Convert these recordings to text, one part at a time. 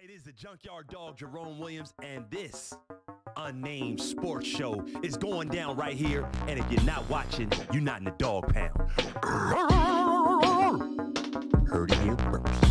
It is the Junkyard Dog, Jerome Williams, and this unnamed sports show is going down right here. And if you're not watching, you're not in the dog pound. Heard it here first.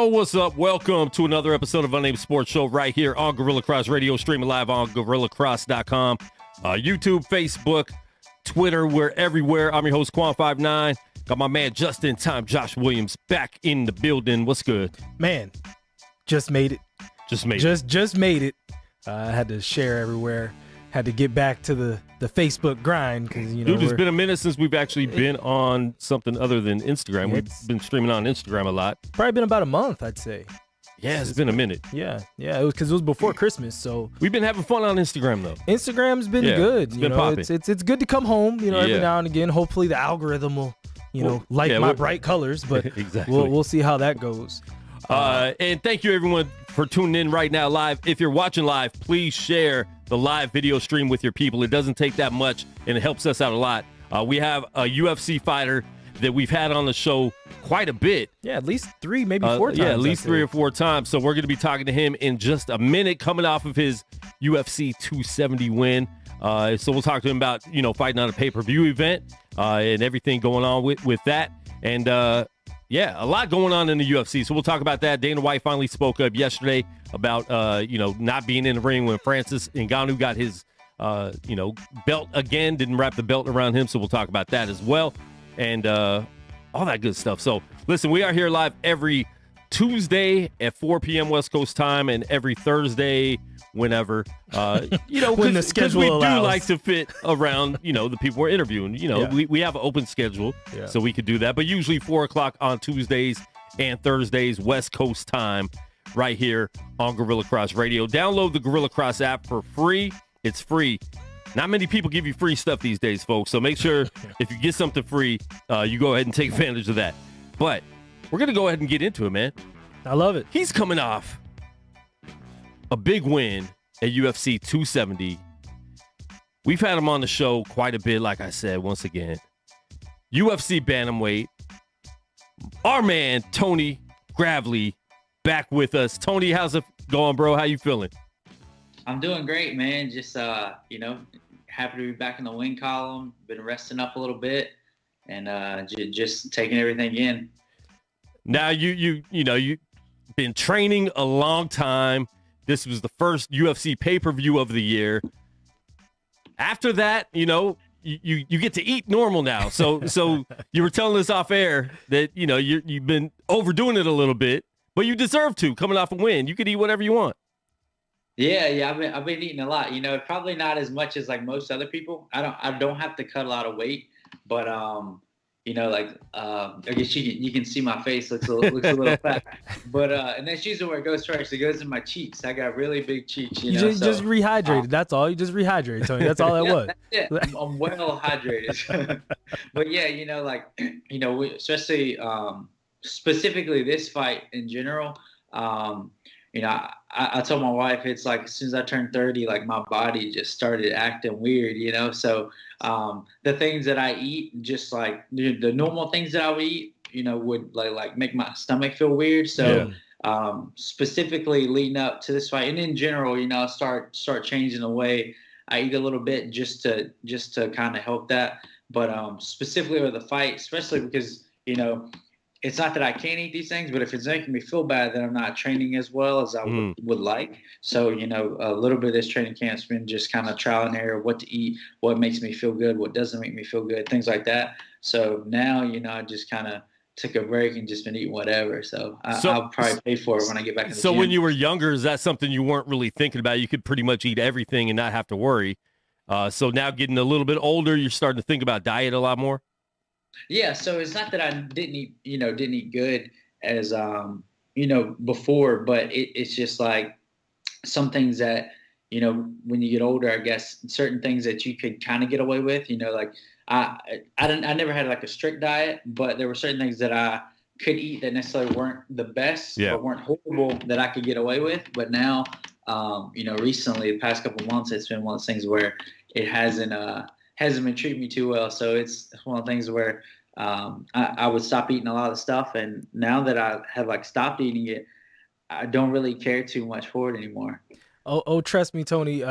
What's up? Welcome to another episode of Unnamed Sports Show right here on Gorilla Cross Radio, streaming live on GorillaCross.com, YouTube, Facebook, Twitter, we're everywhere. I'm your host, Quan59. Got my man just in time, Josh Williams, back in the building. What's good? Man, just made it. Just made it. I had to share everywhere. Had to get back to the Facebook grind because, you know, dude, it's been a minute since we've actually been on something other than Instagram. We've been streaming on Instagram a lot. Probably been about a month, I'd say. Yeah, it's been a minute. Yeah. It was because it was before Christmas, so we've been having fun on Instagram though. Instagram's been good. It's been popping. It's good to come home, you know, every now and again. Hopefully the algorithm will, like my bright colors, but exactly. We'll see how that goes. And thank you everyone for tuning in right now live. If you're watching live, please share the live video stream with your people. It doesn't take that much, and it helps us out a lot. We have a UFC fighter that we've had on the show quite a bit. Yeah, at least 3, maybe 4 times. Yeah, at least 3 or 4 times. So we're going to be talking to him in just a minute, coming off of his UFC 270 win. So we'll talk to him about, fighting on a pay-per-view event and everything going on with that. And yeah, a lot going on in the UFC. So we'll talk about that. Dana White finally spoke up yesterday about, not being in the ring when Francis Ngannou got his, belt again, didn't wrap the belt around him. So we'll talk about that as well. And all that good stuff. So listen, we are here live every Tuesday at 4 p.m. West Coast time and every Thursday whenever, when the schedule we allows. do like to fit around, the people we're interviewing. We have an open schedule, so we could do that. But usually 4 o'clock on Tuesdays and Thursdays, West Coast time, right here on Gorilla Cross Radio. Download the Gorilla Cross app for free. It's free. Not many people give you free stuff these days, folks. So make sure if you get something free, you go ahead and take advantage of that. But we're going to go ahead and get into it, man. I love it. He's coming off a big win at UFC 270. We've had him on the show quite a bit, like I said, once again. UFC bantamweight. Our man, Tony Gravely, back with us. Tony, how's it going, bro? How you feeling? I'm doing great, man. Just, happy to be back in the win column. Been resting up a little bit and just taking everything in. Now, you've been training a long time. This was the first UFC pay-per-view of the year. After that, you get to eat normal now. So you were telling us off air that, you've been overdoing it a little bit, but you deserve to, coming off a win. You could eat whatever you want. Yeah. I've been eating a lot. Probably not as much as like most other people. I don't have to cut a lot of weight, but I guess you can see my face looks a little fat, but and that's usually where it goes first. It goes in my cheeks. I got really big cheeks. You just rehydrated. That's all. You just rehydrated, Tony. That's all that was. That's it. I'm well hydrated. But yeah, especially specifically this fight in general. I told my wife it's like as soon as I turned 30, like my body just started acting weird, So the things that I eat, just like the normal things that I would eat, would like make my stomach feel weird. So specifically leading up to this fight, and in general, start changing the way I eat a little bit just to kind of help that. But specifically with the fight, especially because it's not that I can't eat these things, but if it's making me feel bad, then I'm not training as well as I would like. So, a little bit of this training camp's been just kind of trial and error, what to eat, what makes me feel good, what doesn't make me feel good, things like that. So now, I just kind of took a break and just been eating whatever. So I'll probably pay for it when I get back in the gym. So when you were younger, is that something you weren't really thinking about? You could pretty much eat everything and not have to worry. So now getting a little bit older, you're starting to think about diet a lot more? Yeah, so it's not that I didn't eat good as before, but it's just like some things that when you get older, I guess certain things that you could kind of get away with. Like I never had like a strict diet, but there were certain things that I could eat that necessarily weren't the best or weren't horrible that I could get away with. But now, recently the past couple of months, it's been one of those things where it hasn't been treating me too well. So it's one of the things where I would stop eating a lot of stuff. And now that I have like stopped eating it, I don't really care too much for it anymore. Oh, trust me, Tony,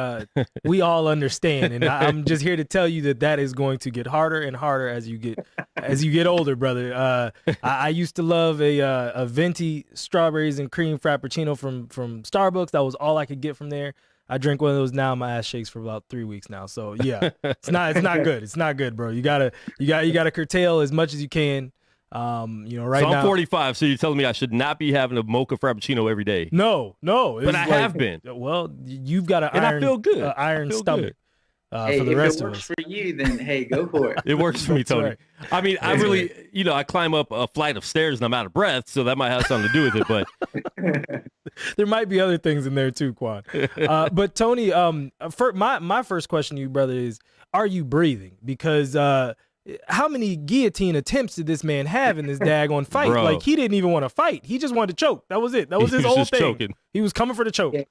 we all understand. And I'm just here to tell you that is going to get harder and harder as you get older, brother. I used to love a venti strawberries and cream frappuccino from Starbucks. That was all I could get from there. I drink one of those now. My ass shakes for about 3 weeks now. So yeah, it's not good. It's not good, bro. You gotta curtail as much as you can. Right so I'm now. 45. So you're telling me I should not be having a mocha frappuccino every day? No. But I have been. Well, you've got I feel good. Iron stomach. Hey, for the rest of us. If it works for you, then hey, go for it. It works for me, Tony. Right. I mean, I really, I climb up a flight of stairs and I'm out of breath, so that might have something to do with it. But there might be other things in there too, Quan. But Tony, my first question to you, brother, is: are you breathing? Because how many guillotine attempts did this man have in this daggone fight? Bro. Like he didn't even want to fight; he just wanted to choke. That was it. That was his whole thing. Choking. He was coming for the choke. Yeah.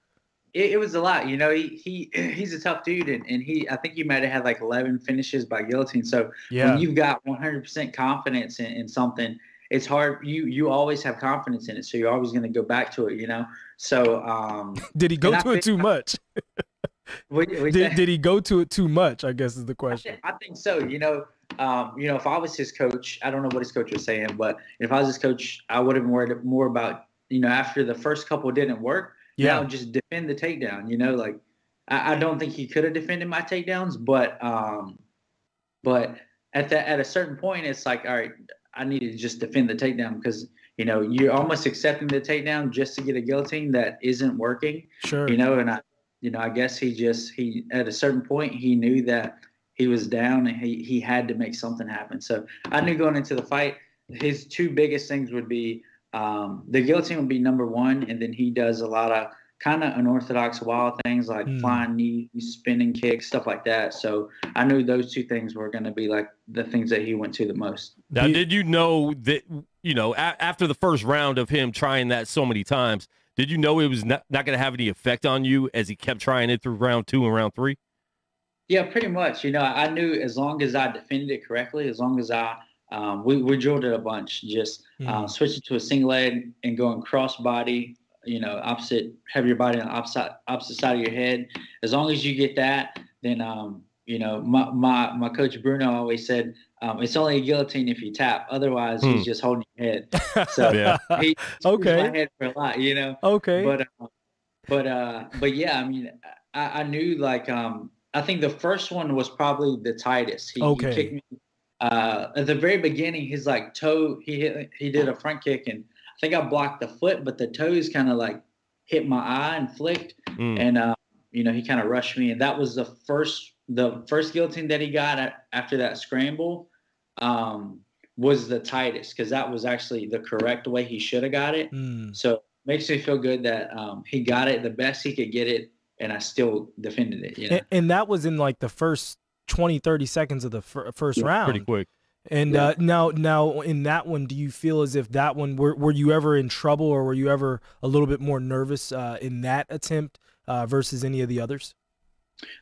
It was a lot, he's a tough dude, and I think he might have had like 11 finishes by guillotine. So when you've got 100% confidence in something, it's hard. You always have confidence in it, so you're always going to go back to it, So did he go to it too much? Did he go to it too much? I guess is the question. I think so. If I was his coach, I don't know what his coach was saying, but if I was his coach, I would have been worried more about after the first couple didn't work. Now just defend the takedown, like I don't think he could have defended my takedowns, but at a certain point, it's like, all right, I need to just defend the takedown because, you're almost accepting the takedown just to get a guillotine that isn't working. Sure. And I guess he at a certain point, he knew that he was down and he had to make something happen. So I knew going into the fight, his two biggest things would be, the guillotine would be number one, and then he does a lot of kind of unorthodox, wild things like flying knees, spinning kicks, stuff like that. So I knew those two things were going to be like the things that he went to the most. Now, did you know that, after the first round of him trying that so many times, did you know it was not going to have any effect on you as he kept trying it through round 2 and round 3? Yeah, pretty much. I knew as long as I defended it correctly, as long as we drilled it a bunch, just switching to a single leg and going cross body, have your body on the opposite side of your head. As long as you get that, then, my coach Bruno always said, it's only a guillotine if you tap. Otherwise, he's just holding your head. So he okay. my head for a lot, Okay. But yeah, I mean, I knew I think the first one was probably the tightest. He kicked me at the very beginning. His toe, he did a front kick, and I think I blocked the foot, but the toes kind of hit my eye and flicked, and he kind of rushed me, and that was the first guillotine that he got after that scramble. Was the tightest, because that was actually the correct way he should have got it. So it makes me feel good that he got it the best he could get it, and I still defended it. And that was in the first 20, 30 seconds of the first round. Pretty quick. And now in that one, do you feel as if that one, were you ever in trouble, or were you ever a little bit more nervous in that attempt versus any of the others?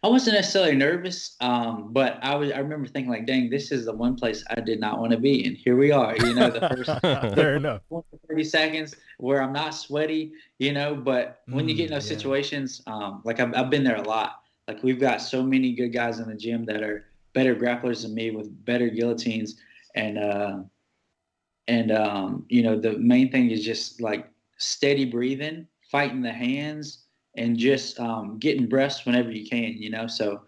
I wasn't necessarily nervous, but I remember thinking dang, this is the one place I did not want to be, and here we are. The first fair enough 30 seconds where I'm not sweaty, But when you get in those situations, I've been there a lot. We've got so many good guys in the gym that are better grapplers than me with better guillotines, and the main thing is just steady breathing, fighting the hands, and just getting breaths whenever you can, So,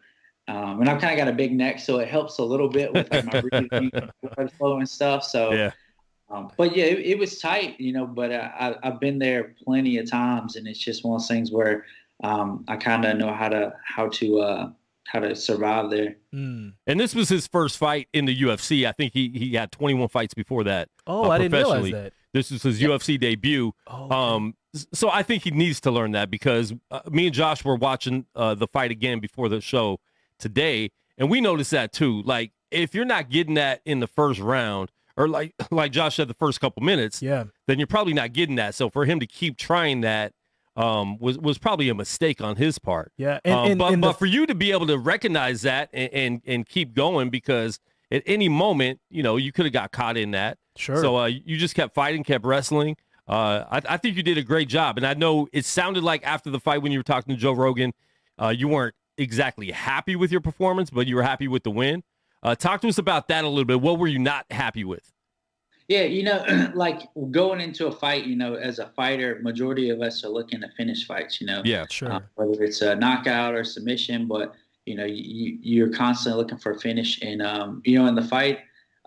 and I've kind of got a big neck, so it helps a little bit with my breathing, blood flow and stuff. So, yeah. But yeah, it was tight, But I've been there plenty of times, and it's just one of those things where I kind of know how to survive there. And this was his first fight in the UFC. I think he had 21 fights before that. Oh, I didn't realize that. This was his UFC debut. Oh, okay. So I think he needs to learn that, because me and Josh were watching the fight again before the show today, and we noticed that too. If you're not getting that in the first round, or like Josh said, the first couple minutes, then you're probably not getting that. So for him to keep trying that was probably a mistake on his part. Yeah, but for you to be able to recognize that and keep going, because at any moment, you could have got caught in that. Sure. So you just kept fighting, kept wrestling. I think you did a great job. And I know it sounded like after the fight when you were talking to Joe Rogan, you weren't exactly happy with your performance, but you were happy with the win. Talk to us about that a little bit. What were you not happy with? Yeah, going into a fight, as a fighter, majority of us are looking to finish fights, Yeah, sure. Whether it's a knockout or submission, but, you're constantly looking for a finish. And, in the fight,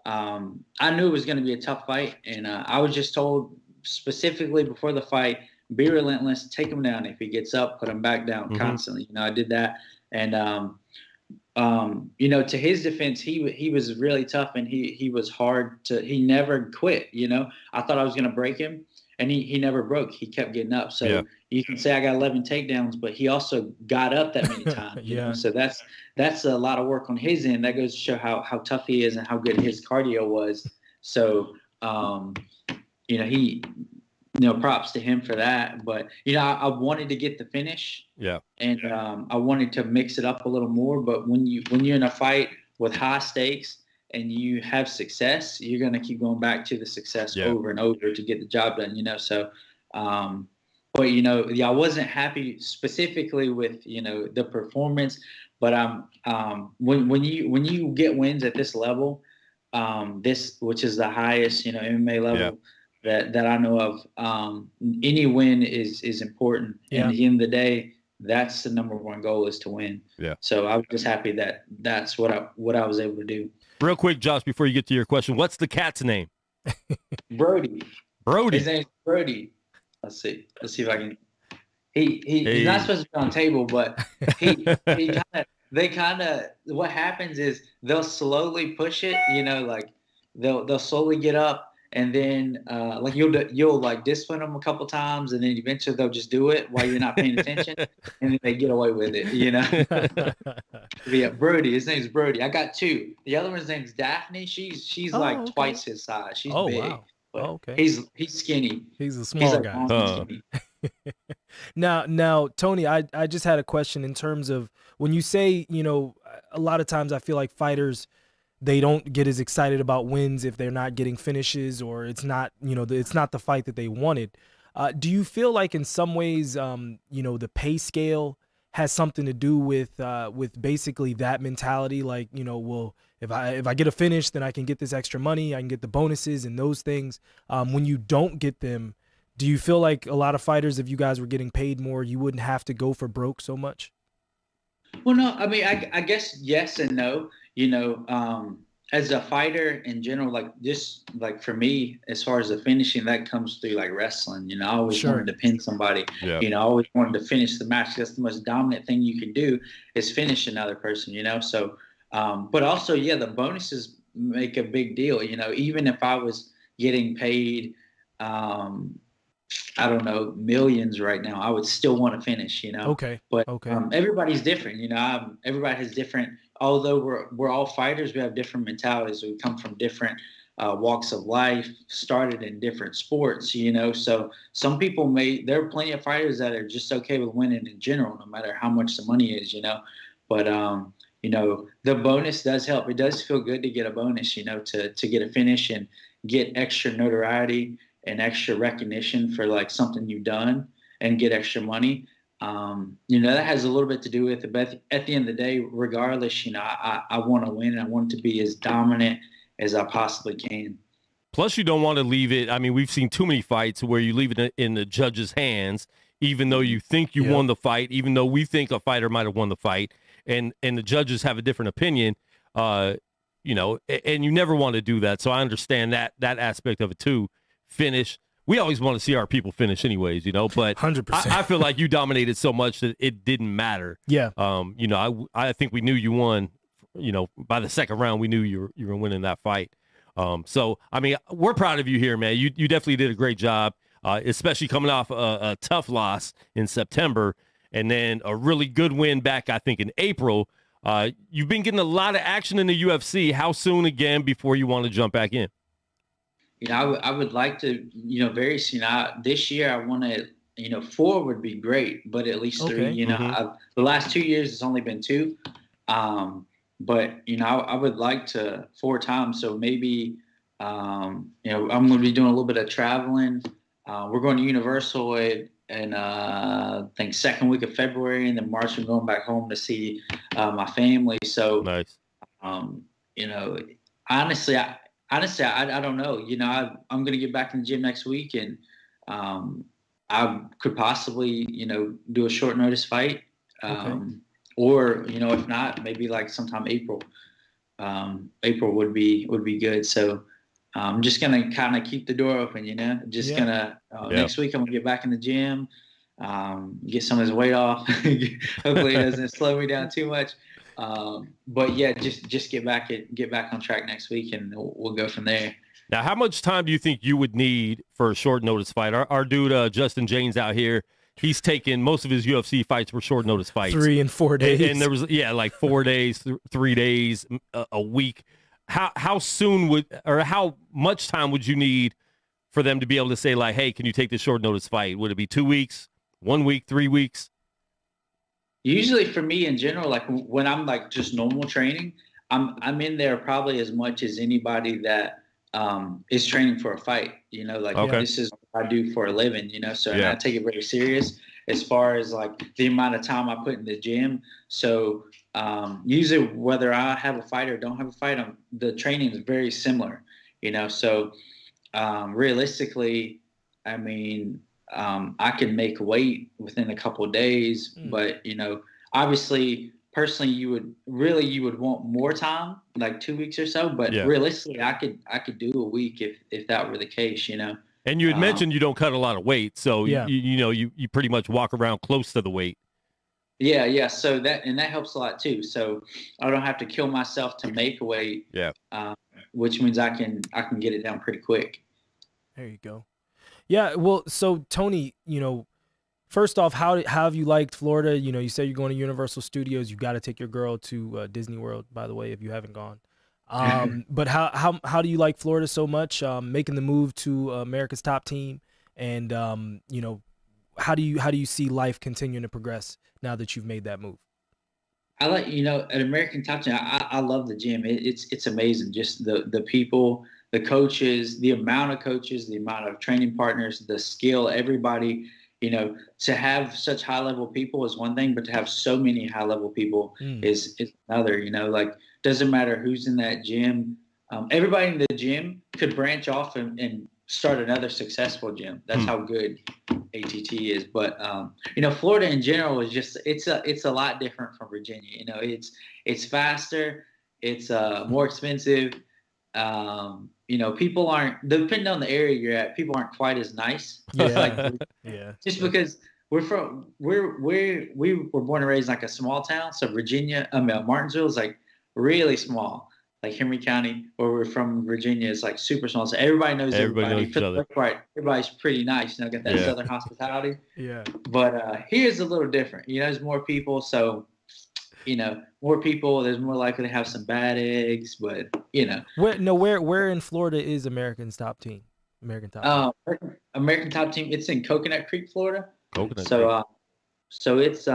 I knew it was going to be a tough fight. And I was just told specifically before the fight, be relentless, take him down. If he gets up, put him back down constantly. I did that. And, to his defense, he was really tough, and he was hard he never quit. I thought I was going to break him, and he never broke. He kept getting up. So you can say I got 11 takedowns, but he also got up that many times. So that's a lot of work on his end. That goes to show how tough he is and how good his cardio was. So, props to him for that. But, I wanted to get the finish. Yeah. And I wanted to mix it up a little more. But when you're in a fight with high stakes and you have success, you're going to keep going back to the success over and over to get the job done, So, but, I wasn't happy specifically with, the performance. But when you get wins at this level, which is the highest, MMA level, that I know of, any win is important. And at the end of the day, that's the number one goal, is to win. Yeah. So I was just happy that's what I was able to do. Real quick, Josh, before you get to your question, what's the cat's name? Brody. His name's Brody. Let's see if I can. He's not supposed to be on the table, but what happens is they'll slowly push it, they'll slowly get up. and then like you'll like discipline them a couple times, and then eventually they'll just do it while you're not paying attention, and then they get away with it, you know. Yeah, Brody. His name's Brody. I got two. The other one's name's Daphne. She's like okay. twice his size. She's Oh, big. wow. But Okay. he's skinny. He's a He's small like guy. long and skinny. Now, Tony, I just had a question in terms of when you say, you know, a lot of times I feel like fighters, they don't get as excited about wins if they're not getting finishes, or it's not, you know, it's not the fight that they wanted. Do you feel like in some ways, you know, the pay scale has something to do with basically that mentality? Like, you know, well, if I get a finish, then I can get this extra money, I can get the bonuses and those things. When you don't get them, do you feel like a lot of fighters, if you guys were getting paid more, you wouldn't have to go for broke so much? Well, no, I mean, I guess yes and no. You know, as a fighter in general, like just like for me, as far as the finishing, that comes through like wrestling. You know, I always wanted to pin somebody. Yeah. You know, I always wanted to finish the match. That's the most dominant thing you can do is finish another person. You know, so but also, yeah, the bonuses make a big deal. You know, even if I was getting paid, I don't know, millions right now, I would still want to finish, you know. Okay. But Okay. everybody's different, you know. Everybody has different. Although we're all fighters, we have different mentalities. We come from different walks of life, started in different sports, you know. So some people there are plenty of fighters that are just okay with winning in general, no matter how much the money is, you know. But you know, the bonus does help. It does feel good to get a bonus, you know, to get a finish and get extra notoriety and extra recognition for like something you've done and get extra money. You know, that has a little bit to do with it, but at the end of the day, regardless, you know, I want to win and I want to be as dominant as I possibly can. Plus, you don't want to leave it. I mean, we've seen too many fights where you leave it in the judge's hands, even though you think you won the fight, even though we think a fighter might have won the fight, and the judges have a different opinion, you know, and you never want to do that. So I understand that aspect of it too. Finish. We always want to see our people finish anyways, you know, but 100%. I feel like you dominated so much that it didn't matter. Yeah. You know, I think we knew you won, you know, by the second round, we knew you were winning that fight. So, I mean, we're proud of you here, man. You definitely did a great job, especially coming off a tough loss in September and then a really good win back, I think, in April. You've been getting a lot of action in the UFC. How soon again before you want to jump back in? You know, I would like to, you know, very soon. This year, I want to, you know, 4 would be great, but at least 3. You know, the last 2 years, it's only been 2. But, you know, I would like to 4 times. So maybe, you know, I'm going to be doing a little bit of traveling. We're going to Universal in I think second week of February, and then March I'm going back home to see my family. So, nice. You know, honestly, I don't know. You know, I'm going to get back in the gym next week, and I could possibly, you know, do a short notice fight, or you know, if not, maybe like sometime April. April would be good. So I'm just gonna kind of keep the door open. You know, just gonna next week I'm gonna get back in the gym, get some of this weight off. Hopefully, it doesn't slow me down too much. But yeah, just get back on track next week, and we'll go from there. Now, how much time do you think you would need for a short notice fight? Our dude, Justin James out here, he's taken most of his UFC fights were short notice fights. 3 and 4 days. And there was, like 4 days, 3 days, a week. How soon how much time would you need for them to be able to say like, hey, can you take this short notice fight? Would it be 2 weeks, 1 week, 3 weeks? Usually for me in general, like when I'm like just normal training, I'm in there probably as much as anybody that is training for a fight. You know, like this is what I do for a living, you know, so and I take it very serious as far as like the amount of time I put in the gym. So usually whether I have a fight or don't have a fight, the training is very similar, you know. So realistically, I mean, I can make weight within a couple of days, but you know, obviously, personally, you would want more time, like 2 weeks or so. But realistically, I could do a week if that were the case, you know. And you had mentioned you don't cut a lot of weight, so you know you pretty much walk around close to the weight. Yeah. So that helps a lot too. So I don't have to kill myself to make weight. Yeah. Which means I can get it down pretty quick. There you go. Yeah. Well, so Tony, first off, how have you liked Florida? You said you're going to Universal Studios. You got to take your girl to Disney World, by the way, if you haven't gone. But how do you like Florida so much? Making the move to America's top team, and how do you see life continuing to progress now that you've made that move? I like, at American Top Team, I love the gym. It's amazing. Just the people, the coaches, the amount of coaches, the amount of training partners, the skill, everybody, to have such high level people is one thing, but to have so many high level people is another, like, doesn't matter who's in that gym. Everybody in the gym could branch off and start another successful gym. That's how good ATT is. But Florida in general is just it's a lot different from Virginia. It's faster, it's more expensive. People aren't, depending on the area you're at, people aren't quite as nice. Yeah. Just because we were born and raised in like a small town. So Martinsville is like really small. Like Henry County, where we're from, Virginia, is like super small. So everybody knows everybody. Knows each other. Right, everybody's pretty nice. Got that Southern hospitality. Yeah. But here's a little different. There's more people, so more people. There's more likely to have some bad eggs. But where in Florida is American's top team? American top. American Top Team. It's in Coconut Creek, Florida. Creek. So it's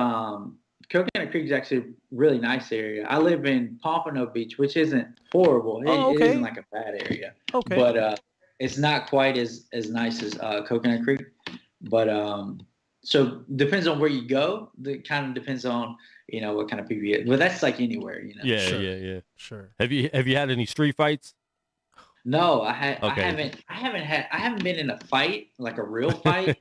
Coconut Creek is actually a really nice area. I live in Pompano Beach, which isn't horrible. It isn't like a bad area. Okay. But it's not quite as nice as Coconut Creek. But so depends on where you go. It kind of depends on what kind of people you get. But that's like anywhere. Yeah. Sure. Have you had any street fights? No, I haven't been in a fight, like a real fight,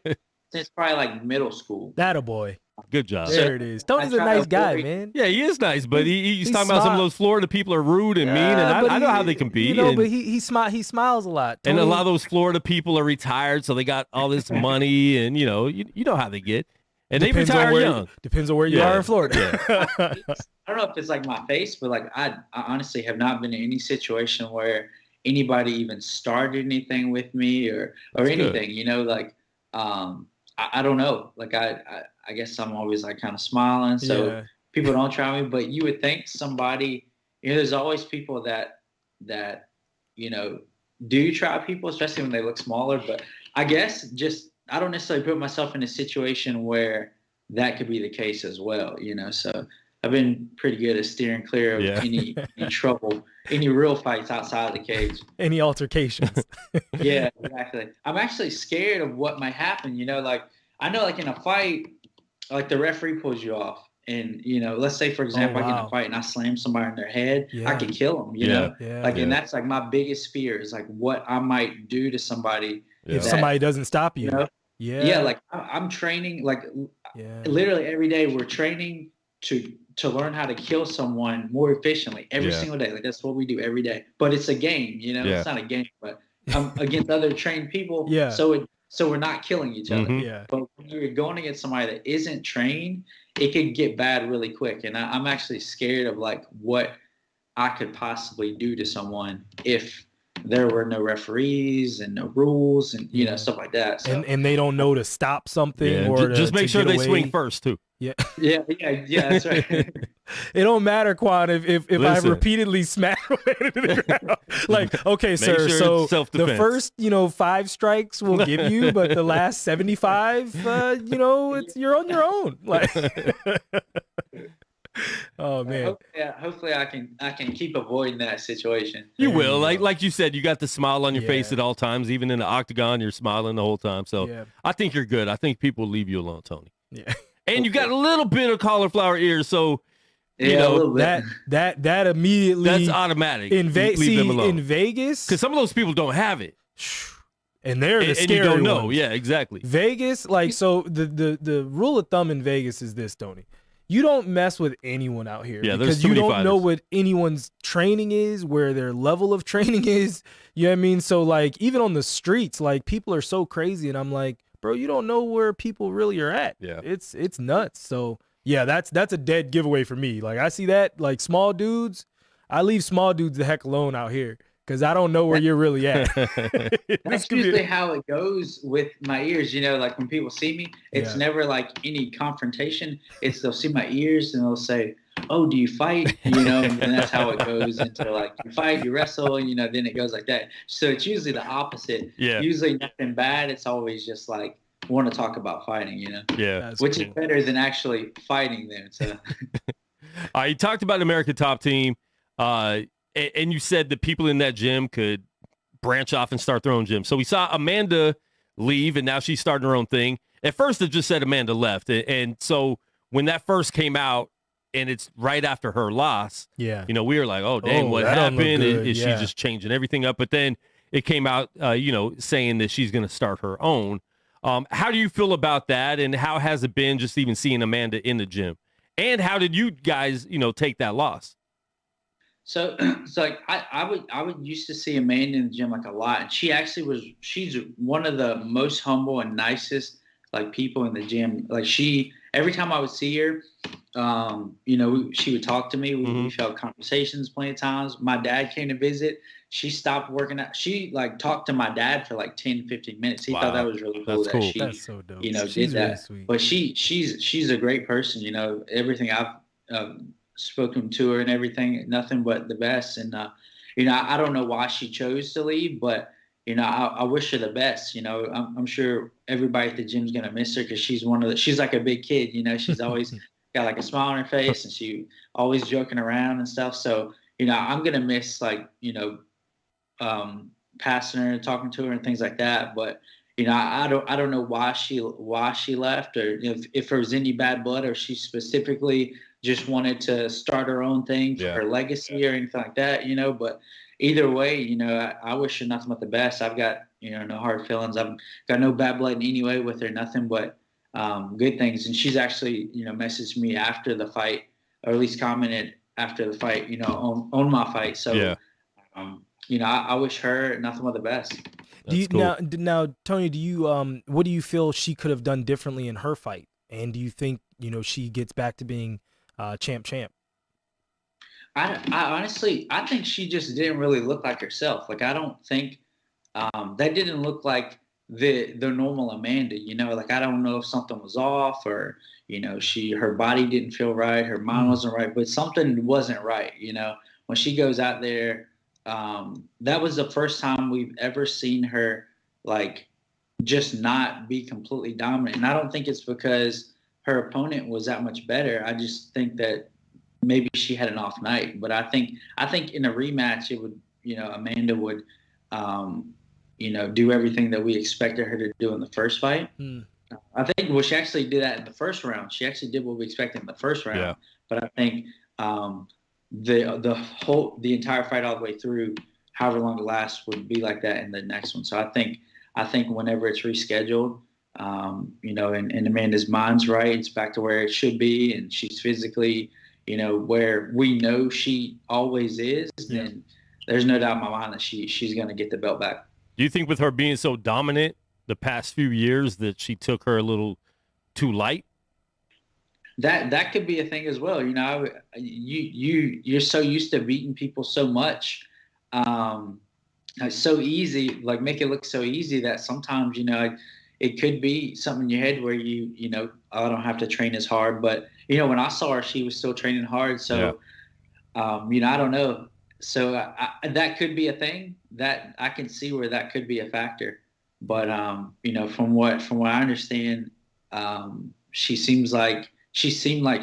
since probably like middle school. That a boy. Good job. There it is. Tony's a nice guy, man. Yeah, he is nice, but he's talking about some of those Florida people are rude and mean, and I know how they can be. But he smiles a lot. Tony. And a lot of those Florida people are retired, so they got all this money, and you know how they get. And they retire young. Depends on where you are in Florida. Yeah. I don't know if it's like my face, but like I honestly have not been in any situation where anybody even started anything with me or anything. Good. I don't know. Like I guess I'm always like kind of smiling, so people don't try me. But you would think somebody, there's always people that do try people, especially when they look smaller. But I guess I don't necessarily put myself in a situation where that could be the case as well. So I've been pretty good at steering clear of any trouble, any real fights outside of the cage, any altercations. Yeah, exactly. I'm actually scared of what might happen. Like I know, like in a fight, like the referee pulls you off, and let's say for example, I get in a fight and I slam somebody in their head, I could kill them. And that's like my biggest fear is like what I might do to somebody if somebody doesn't stop you. Like I'm training, like literally every day we're training to learn how to kill someone more efficiently every single day. Like that's what we do every day. But it's a game, it's not a game, but I'm against other trained people. So we're not killing each other. Mm-hmm. But when you're going against somebody that isn't trained, it could get bad really quick. And I'm actually scared of like what I could possibly do to someone if there were no referees and no rules and stuff like that. So, and they don't know to stop something or just make sure they swing first too. Yeah, that's right. It don't matter, Quan, if I repeatedly smack him into the ground. Like, okay, sir, so the first 5 strikes we'll give you, but the last 75, you're on your own. Like, oh man. Hopefully I can keep avoiding that situation. You will, like you said, you got the smile on your face at all times. Even in the octagon, you're smiling the whole time. So I think you're good. I think people will leave you alone, Tony. Yeah. And you got a little bit of cauliflower ears, so that immediately that's automatic. In Vegas, because some of those people don't have it, and they're the scary you don't know. ones. Yeah, exactly. Vegas, like so, the rule of thumb in Vegas is this, Tony. You don't mess with anyone out here because you don't know what anyone's training is, where their level of training is. You know what I mean? So like even on the streets, like people are so crazy, and I'm like, bro, you don't know where people really are at. Yeah. It's nuts. So yeah, that's a dead giveaway for me. Like I see that, like small dudes, I leave small dudes the heck alone out here. because I don't know where you're really at. That's usually how it goes with my ears. Like when people see me, it's never like any confrontation. It's they'll see my ears and they'll say, "Oh, do you fight?" And that's how it goes into like you fight, you wrestle, then it goes like that. So it's usually the opposite. Yeah. Usually nothing bad. It's always just like want to talk about fighting, Yeah. That's which cool. is better than actually fighting them. So. You talked about American Top Team, and you said that people in that gym could branch off and start their own gym. So we saw Amanda leave, and now she's starting her own thing. At first, it just said Amanda left, and so when that first came out, and it's right after her loss, we were like, oh, dang, what happened? Is she just changing everything up? But then it came out, saying that she's going to start her own. How do you feel about that, and how has it been just even seeing Amanda in the gym? And how did you guys, take that loss? So it's like I would used to see Amanda in the gym like a lot, and she's one of the most humble and nicest like people in the gym. Like every time I would see her, she would talk to me. We held conversations plenty of times. My dad came to visit. She stopped working out. She like talked to my dad for like 10, 15 minutes. He thought that was really cool. That's cool. She, That's so dope. Did that. Really, but she's a great person. Everything I've spoken to her and everything, nothing but the best. And I don't know why she chose to leave, but I wish her the best. I'm sure everybody at the gym's gonna miss her because she's she's like a big kid. She's always got like a smile on her face and she always joking around and stuff. So I'm gonna miss like passing her and talking to her and things like that. But I don't know why she left, or if there was any bad blood, or she specifically just wanted to start her own thing for her legacy or anything like that. But either way, I wish her nothing but the best. I've got no hard feelings. I've got no bad blood in any way with her, nothing but good things. And she's actually messaged me after the fight, or at least commented after the fight, on my fight. So I wish her nothing but the best. Now, Tony, do you what do you feel she could have done differently in her fight? And do you think she gets back to being champ? I honestly, I think she just didn't really look like herself. Like I don't think that didn't look like the normal Amanda. Like I don't know if something was off, or her body didn't feel right, her mind wasn't right, but something wasn't right. When she goes out there. That was the first time we've ever seen her like just not be completely dominant. And I don't think it's because her opponent was that much better. I just think that maybe she had an off night. But I think in a rematch it would, Amanda would do everything that we expected her to do in the first fight. I think she actually did that in the first round. She actually did what we expected in the first round. Yeah. But I think the entire fight all the way through, however long it lasts, would be like that in the next one. So I think whenever it's rescheduled, and Amanda's mind's right, it's back to where it should be, and she's physically, where we know she always is, then there's no doubt in my mind that she's going to get the belt back. Do you think with her being so dominant the past few years that she took her a little too light? That could be a thing as well. You're so used to beating people so much, so easy, like make it look so easy that sometimes, it could be something in your head where I don't have to train as hard. But, when I saw her, she was still training hard. So, I don't know. So that could be a thing that I can see where that could be a factor. But, from what I understand, she seemed like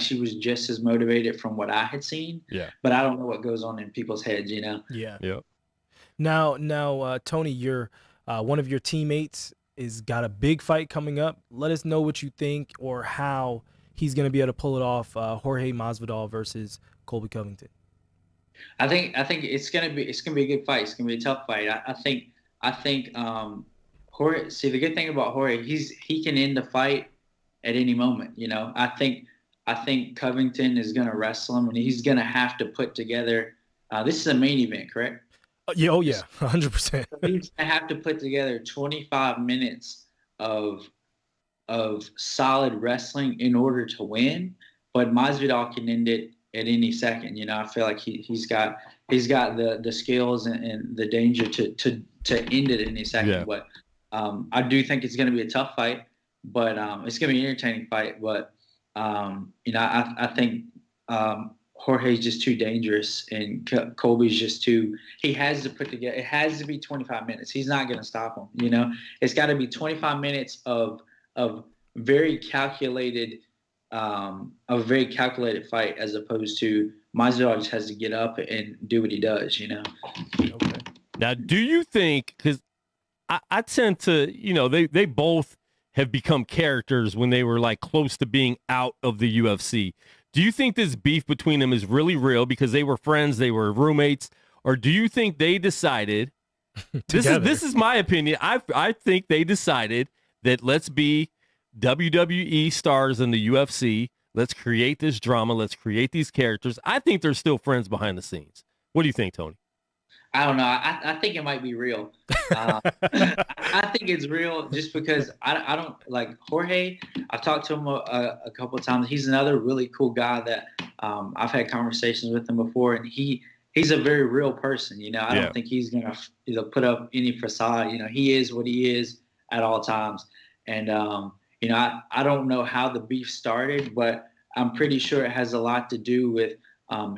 she was just as motivated from what I had seen. Yeah. But I don't know what goes on in people's heads, Yeah. Yeah. Now, Tony, you're one of your teammates is got a big fight coming up. Let us know what you think or how he's going to be able to pull it off. Jorge Masvidal versus Colby Covington. I think it's gonna be a good fight. It's gonna be a tough fight. I think Jorge. See, the good thing about Jorge, he can end the fight at any moment. I think Covington is going to wrestle him, and he's going to have to put together. This is a main event, correct? Yeah. Oh yeah, 100%. He's going to have to put together 25 minutes of solid wrestling in order to win. But Masvidal can end it at any second. I feel like he's got he's got the skills and the danger to end it in any second. Yeah. But I do think it's going to be a tough fight, but it's going to be an entertaining fight. But I think Jorge's just too dangerous, and Colby's just too. He has to put together. It has to be 25 minutes. He's not going to stop him. It's got to be 25 minutes of very calculated, a very calculated fight, as opposed to Masvidal just has to get up and do what he does. Okay. Now, do you think, because I tend to, they both have become characters when they were like close to being out of the UFC. Do you think this beef between them is really real because they were friends, they were roommates, or do you think they decided, this is my opinion, I think they decided that let's be WWE stars in the UFC, let's create this drama, let's create these characters. I think they're still friends behind the scenes. What do you think, Tony? I don't know. I think it might be real. I think it's real just because I don't like Jorge. I've talked to him a couple of times. He's another really cool guy that I've had conversations with him before, and he's a very real person. I don't think he's gonna put up any facade. He is what he is at all times. And I don't know how the beef started, but I'm pretty sure it has a lot to do with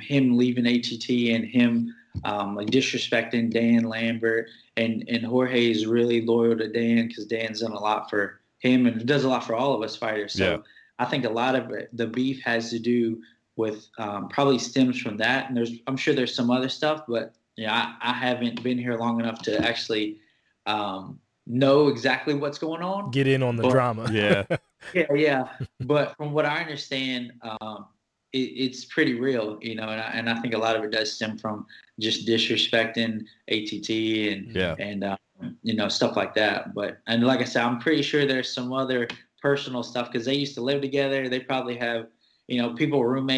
him leaving ATT and him disrespecting Dan Lambert, and Jorge is really loyal to Dan because Dan's done a lot for him and does a lot for all of us fighters. So I think a lot of the beef has to do with probably stems from that. And I'm sure there's some other stuff, but I haven't been here long enough to actually know exactly what's going on. Get in on the drama. Yeah. But from what I understand, it's pretty real, and I think a lot of it does stem from just disrespecting ATT and stuff like that. And like I said, I'm pretty sure there's some other personal stuff because they used to live together. They probably have, people room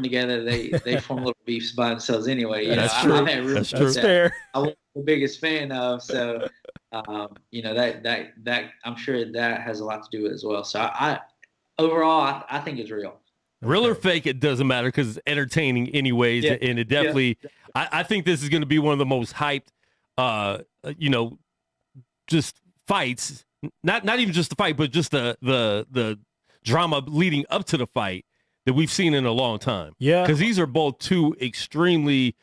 together. They form little beefs by themselves anyway. That's true. That's true. Fair. I wasn't the biggest fan of, so that I'm sure that has a lot to do with it as well. So overall, I think it's real. Real or fake, it doesn't matter because it's entertaining anyways. Yeah. And it definitely, I think this is going to be one of the most hyped, just fights. Not even just the fight, but just the drama leading up to the fight that we've seen in a long time. Yeah. Because these are both two extremely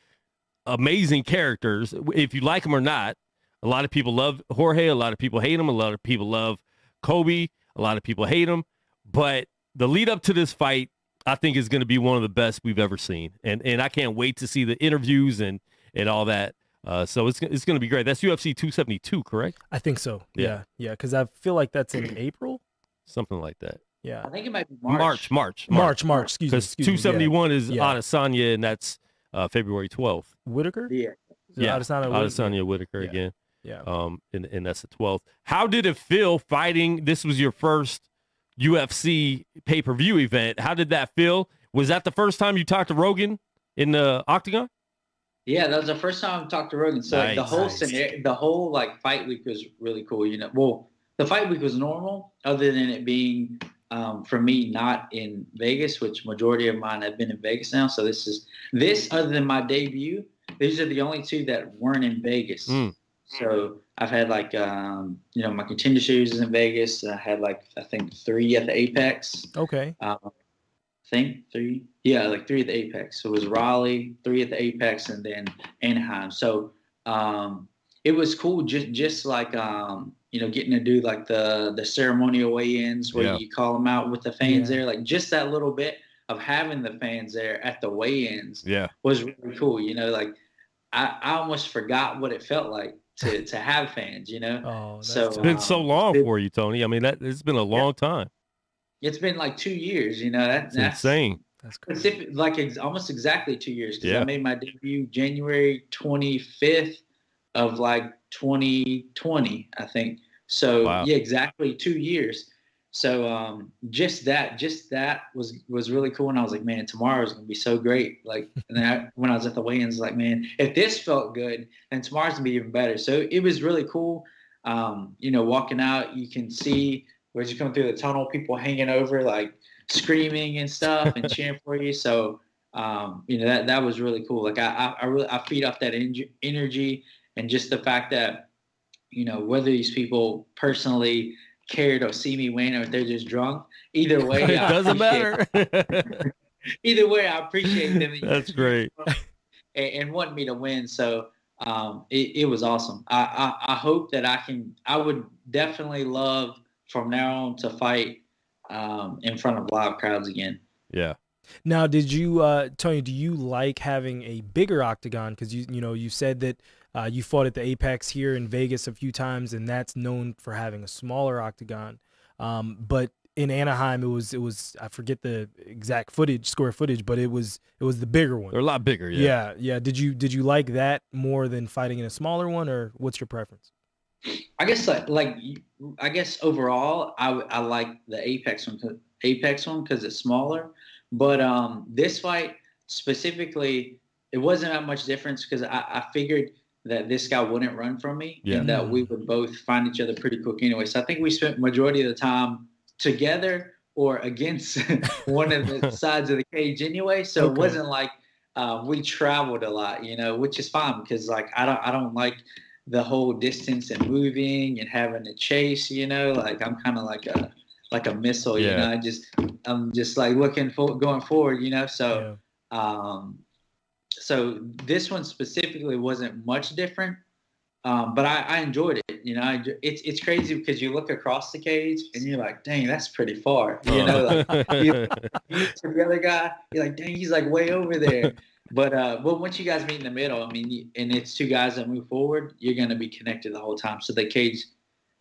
amazing characters. If you like them or not, a lot of people love Jorge. A lot of people hate him. A lot of people love Colby. A lot of people hate him. But the lead up to this fight, I think is going to be one of the best we've ever seen. And I can't wait to see the interviews and all that. So it's going to be great. That's UFC 272, correct? I think so. Yeah. Because I feel like that's in April. Something like that. Yeah. I think it might be March. March. Excuse me. Because 271 is Adesanya, and that's February 12th. Whitaker? Yeah. Adesanya Whitaker again. Yeah. And that's the 12th. How did it feel fighting? This was your first UFC pay-per-view event. How did that feel? Was that the first time you talked to Rogan in the octagon? Yeah, that was the first time I talked to Rogan. So the whole scenario, the whole fight week was really cool. Well, the fight week was normal, other than it being for me not in Vegas, which majority of mine have been in Vegas now. So this other than my debut, these are the only two that weren't in Vegas. So I've had my contender series is in Vegas. I had I think 3 at the Apex. Okay. I think 3. Yeah, 3 at the Apex. So it was Raleigh, 3 at the Apex, and then Anaheim. So it was cool getting to do the ceremonial weigh-ins where you call them out with the fans there. Just that little bit of having the fans there at the weigh-ins was really cool. I almost forgot what it felt like to have fans, Oh, so it's been so long for you, Tony. I mean, it's been a long time. It's been 2 years, that's insane. That's crazy. Almost exactly 2 years because I made my debut January 25th of 2020, I think. So exactly 2 years. So just that was really cool. And I was like, man, tomorrow's gonna be so great. And then when I was at the weigh-ins, man, if this felt good, then tomorrow's gonna be even better. So it was really cool. Walking out, you can see as you come through the tunnel, people hanging over, screaming and stuff and cheering for you. So that was really cool. Like I feed off that energy, and just the fact that, whether these people personally cared or see me win, or if they're just drunk, either way, it doesn't matter. Either way, I appreciate them. That's great. And wanting me to win. So it was awesome. I hope that I would definitely love from now on to fight in front of live crowds again. Yeah. Now, did you, Tony, do you like having a bigger octagon? Because you said that you fought at the Apex here in Vegas a few times, and that's known for having a smaller octagon. But in Anaheim, it was I forget the exact square footage, but it was the bigger one. They're a lot bigger. Yeah. Yeah. Did you like that more than fighting in a smaller one, or what's your preference? I guess I guess overall, I like the Apex one because it's smaller. But this fight specifically, it wasn't that much difference because I figured that this guy wouldn't run from me, and that we would both find each other pretty quick anyway. So I think we spent majority of the time together or against one of the sides of the cage anyway. So It wasn't like we traveled a lot, which is fine because like I don't like the whole distance and moving and having to chase. Like I'm kind of like a missile. I'm just like going forward. So so this one specifically wasn't much different. But I enjoyed it. It's crazy because you look across the cage and you're like, dang, that's pretty far. Like you to the other guy, you're like, dang, he's like way over there. But once you guys meet in the middle, I mean, and it's two guys that move forward, you're gonna be connected the whole time. So the cage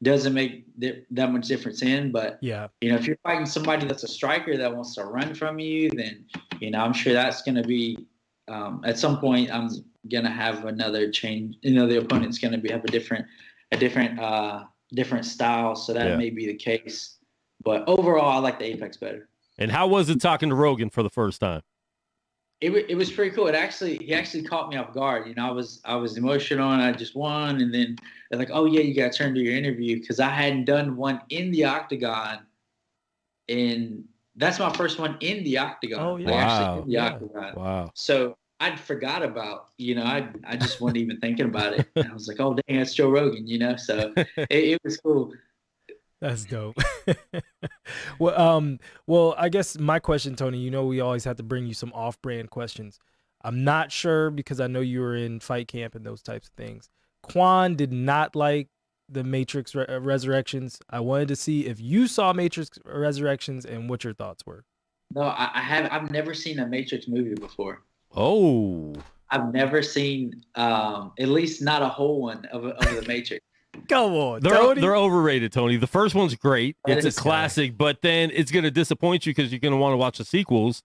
doesn't make that much difference in. But if you're fighting somebody that's a striker that wants to run from you, then I'm sure that's gonna be at some point I'm gonna have another change. The opponent's gonna have a different style, so that may be the case. But overall, I like the Apex better. And how was it talking to Rogan for the first time? It was pretty cool. He actually caught me off guard. I was emotional and I just won, and then they're like, "Oh yeah, you got to turn to your interview," because I hadn't done one in the octagon, and that's my first one in the octagon. Oh yeah, actually in the octagon. Wow. So I'd forgot about, I just wasn't even thinking about it. And I was like, oh, dang, that's Joe Rogan, So it was cool. That's dope. Well, I guess my question, Tony, we always have to bring you some off-brand questions. I'm not sure because I know you were in fight camp and those types of things. Quan did not like the Matrix Resurrections. I wanted to see if you saw Matrix Resurrections and what your thoughts were. No, I've never seen a Matrix movie before. Oh, I've never seen, at least not a whole one of the Matrix. Come on, they're overrated, Tony. The first one's great; it's a classic. But then it's gonna disappoint you because you're gonna want to watch the sequels,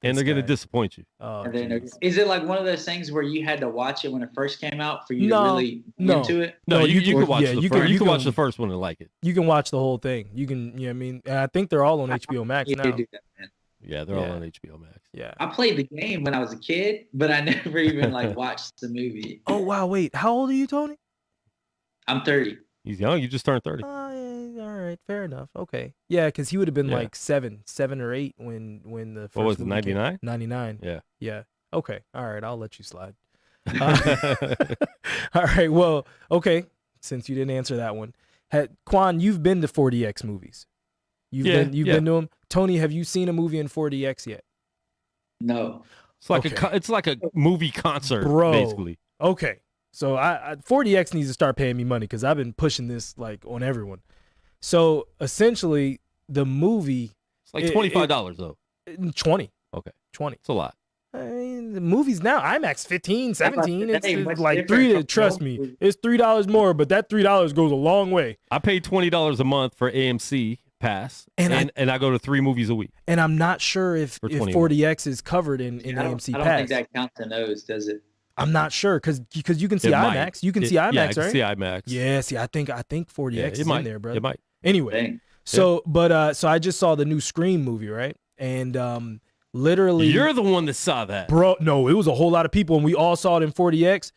and they're gonna disappoint you. Oh, and then, is it like one of those things where you had to watch it when it first came out for you to really into it? No, you can watch you can watch the first one and like it. You can watch the whole thing. You can, what I mean? And I think they're all on HBO Max now. Do that, man. Yeah, they're all on HBO Max. Yeah. I played the game when I was a kid, but I never even watched the movie. Oh wow, wait. How old are you, Tony? I'm 30. He's young. You just turned 30. Yeah, all right, fair enough. Okay. Yeah, because he would have been like seven or 8 when the first. What was it, 99? 99. Yeah. Yeah. Okay. All right, I'll let you slide. All right. Well, okay. Since you didn't answer that one, Quan, you've been to 40X movies. You've been to them. Tony, have you seen a movie in 40X yet? No. It's like a movie concert, bro. Basically. Okay, so I 40X needs to start paying me money because I've been pushing this on everyone. So essentially, the movie it's like $25 though. 20. Okay, 20. It's a lot. I mean, the movies now IMAX 15, 17. It's like $3. Trust me, it's $3 more, but that $3 goes a long way. I pay $20 a month for AMC pass, and I go to 3 movies a week. And I'm not sure if 40X is covered in AMC Pass. I don't think that counts in those, does it? I'm not sure because you can see IMAX. You can see IMAX, yeah, right? I can see IMAX. Yeah, see, I think 40X is in there, bro. It might. Anyway, Dang. so so I just saw the new Scream movie, right? And literally, you're the one that saw that, bro. No, it was a whole lot of people, and we all saw it in 40X.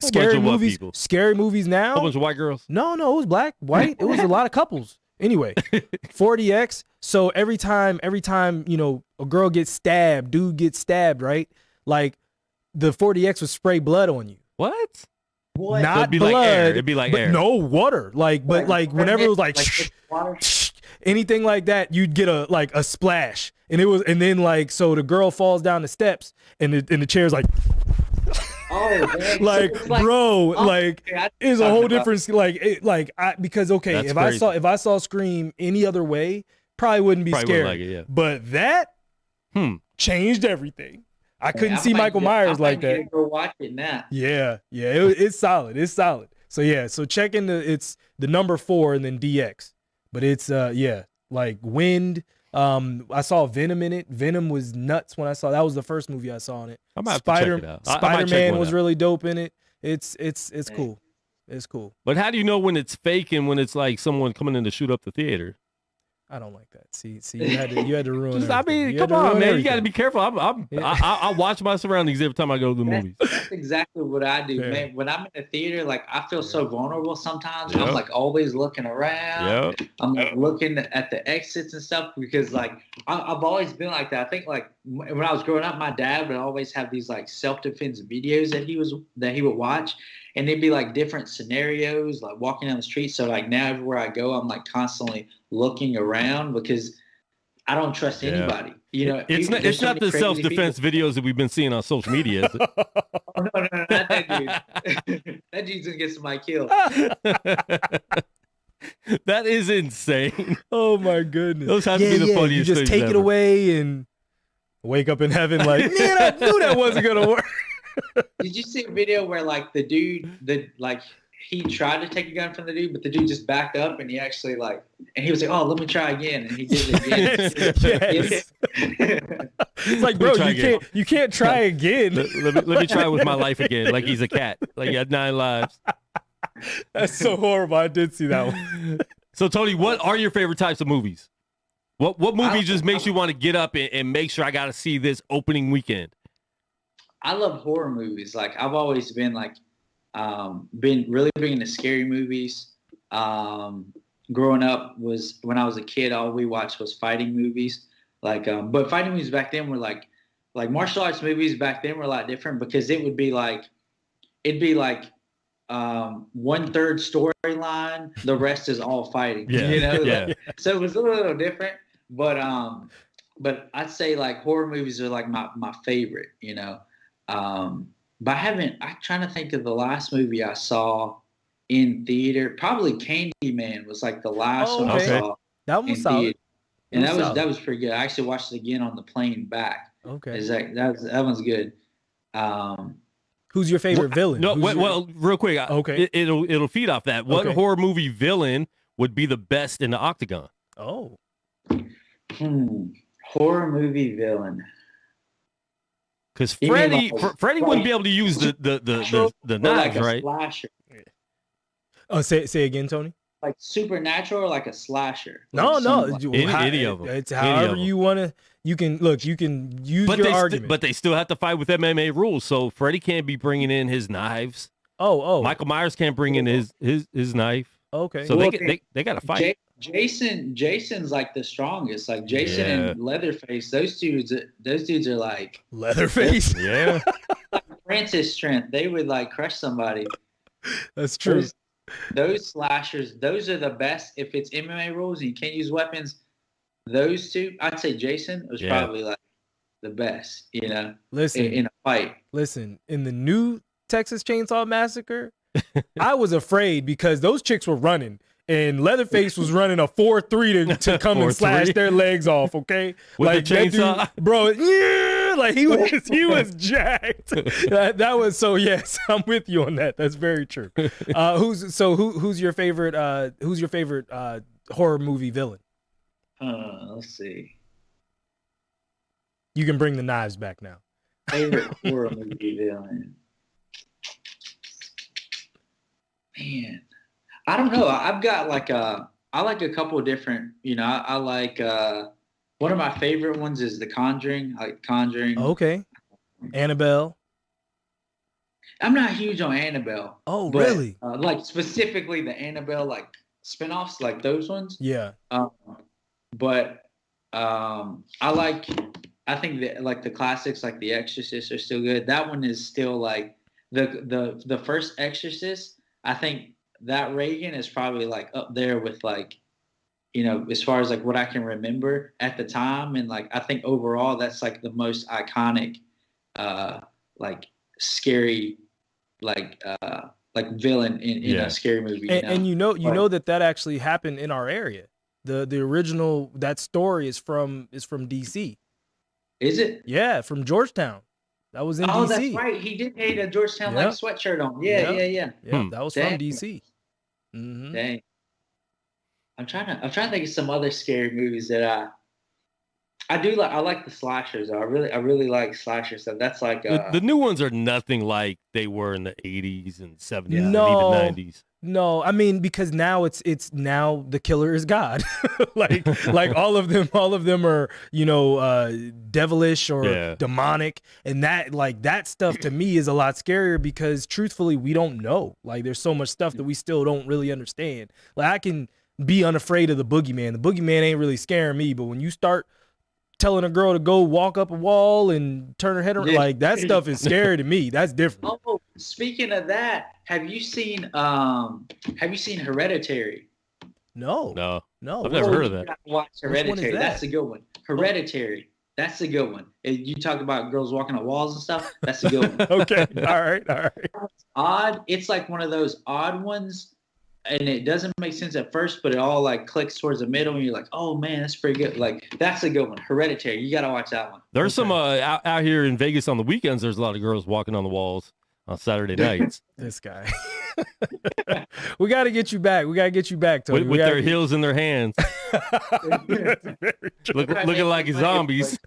Scary movies now. A bunch of white girls. No, it was black, white. It was a lot of couples. Anyway, 40X, So every time, you know, a girl gets stabbed, dude gets stabbed, right? Like the 40X would spray blood on you. What? What? Not So it'd be blood. like air. It'd be like but air. No water. Like, but like whenever it was like, water. anything like that, you'd get a splash. And then like, so the girl falls down the steps and the chair's like, Oh, man. like, So it's bro, like okay, it's a whole different, because okay, That's if crazy. if I saw Scream any other way, probably wouldn't be Probably scared. wouldn't like it, yeah. But that changed everything. I couldn't see Michael Myers like that. Go watch it now. Yeah, it's solid. It's solid. So yeah, so check in it's the number 4 and then DX. But it's like Wind. I saw Venom in it. Venom was nuts when I saw that was the first movie I saw in it. I might have to check it out. I might check Spider-Man one was out. really dope in it. It's cool. It's cool. But how do you know when it's fake and when it's like someone coming in to shoot up the theater? I don't like that. See, you had to ruin Just, everything. I mean, You had come to on, ruin man. You everything. got to be careful. I watch my surroundings every time I go to the movies. That's exactly what I do, Yeah. man. When I'm in the theater, like I feel so vulnerable sometimes. Yep. I'm like always looking around. Yep. I'm like looking at the exits and stuff because like I've always been like that. I think like when I was growing up, my dad would always have these like self-defense videos that he would watch, and they'd be like different scenarios, like walking down the street. So like now everywhere I go, I'm like constantly looking around because I don't trust anybody. You know, It's there's so not many the crazy self-defense videos that we've been seeing on social media, is it? people. No, not that dude. That dude's gonna get somebody killed. That is insane. Oh my goodness. Those have to be the funniest You just things take it ever. away and wake up in heaven like, man, I knew that wasn't gonna work. Did you see a video where like the dude, he tried to take a gun from the dude, but the dude just backed up and he actually and he was like, "Oh, let me try again," and he did it again. Yes. It's like, bro, you can't try again. Let me try with my life again, like he's a cat, like he had 9 lives. That's so horrible. I did see that one. So, Tony, what are your favorite types of movies? What movie just makes you want to get up and make sure I got to see this opening weekend? I love horror movies. Like I've always been been really big into scary movies. Growing up when I was a kid, all we watched was fighting movies. But fighting movies back then were like martial arts movies back then were a lot different because it'd be like 1/3 storyline, the rest is all fighting. Yeah. You know? Yeah. So it was a little different, but I'd say like horror movies are like my favorite, you know. But I'm trying to think of the last movie I saw in theater. Probably Candyman was like the last one okay. I saw That one in was solid. theater. And solid. that was pretty good. I actually watched it again on the plane back. Okay. That one's good. Who's your favorite villain? No, Who's well, real quick. Okay. It'll feed off that. What Okay. horror movie villain would be the best in the octagon? Oh. Horror movie villain. Because You mean Freddy wouldn't be able to use the Or knives, like a right? slasher. Oh, say again, Tony. Like supernatural or like a slasher? No, Like no. something Any of 'em. It's Any of however 'em. you want to. You can use But your they argument. but they still have to fight with MMA rules. So Freddy can't be bringing in his knives. oh. Michael Myers can't bring in his knife. Okay. So Well, they got to fight. Jason's like the strongest. Like Jason and Leatherface, those dudes are like Leatherface. Yeah. Francis strength. They would like crush somebody. That's true. Those slashers, those are the best. If it's MMA rules and you can't use weapons, those two, I'd say Jason was probably like the best, you know, Listen, in a fight. Listen, in the new Texas Chainsaw Massacre, I was afraid because those chicks were running and Leatherface was running a 4-3 to come and 4-3? slash their legs off, okay? With like the that dude- chainsaw? bro, yeah, like he was jacked. That was so yes, I'm with you on that. That's very true. Who's your favorite horror movie villain? Let's see. You can bring the knives back now. Favorite horror movie villain. Man, I don't know. I've got I like a couple of different, you know, I like one of my favorite ones is The Conjuring. I like Conjuring. Okay. Annabelle. I'm not huge on Annabelle. Oh, but, really? Like specifically the Annabelle like spinoffs, like those ones. Yeah. But I think that like the classics, like The Exorcist, are still good. That one is still like the first Exorcist. I think that Reagan is probably like up there with like, as far as like what I can remember at the time, and like I think overall that's like the most iconic, like scary, like villain in a scary movie. And you know that actually happened in our area. The original, that story is from DC. Is it? Yeah, from Georgetown. That was in DC. Oh, that's right. He did hate a Georgetown like sweatshirt on. Yeah. Yeah, that was from DC. Mm-hmm. Dang. I'm trying to think of some other scary movies that I do like. I like the slashers. I really like slasher stuff. That's like the new ones are nothing like they were in the 80s and 70s and even 90s. No, I mean, because now it's now the killer is God. like all of them are, devilish or demonic, and that stuff to me is a lot scarier because truthfully we don't know. Like there's so much stuff that we still don't really understand. Like I can be unafraid of the boogeyman. The boogeyman ain't really scaring me, but when you start telling a girl to go walk up a wall and turn her head around, like that stuff is scary to me. That's different. Oh, speaking of that, have you seen Hereditary? No. I've never heard of that. You gotta watch Hereditary. That's a good one. Hereditary. That's a good one. You talk about girls walking on walls and stuff. That's a good one. Okay. All right. It's odd. It's like one of those odd ones. And it doesn't make sense at first, but it all like clicks towards the middle, and you're like, "Oh man, that's pretty good." Like that's a good one. Hereditary. You gotta watch that one. There's some out here in Vegas on the weekends. There's a lot of girls walking on the walls on Saturday nights. This guy. We got to get you back. Tony. With their heels in their hands, looking like zombies.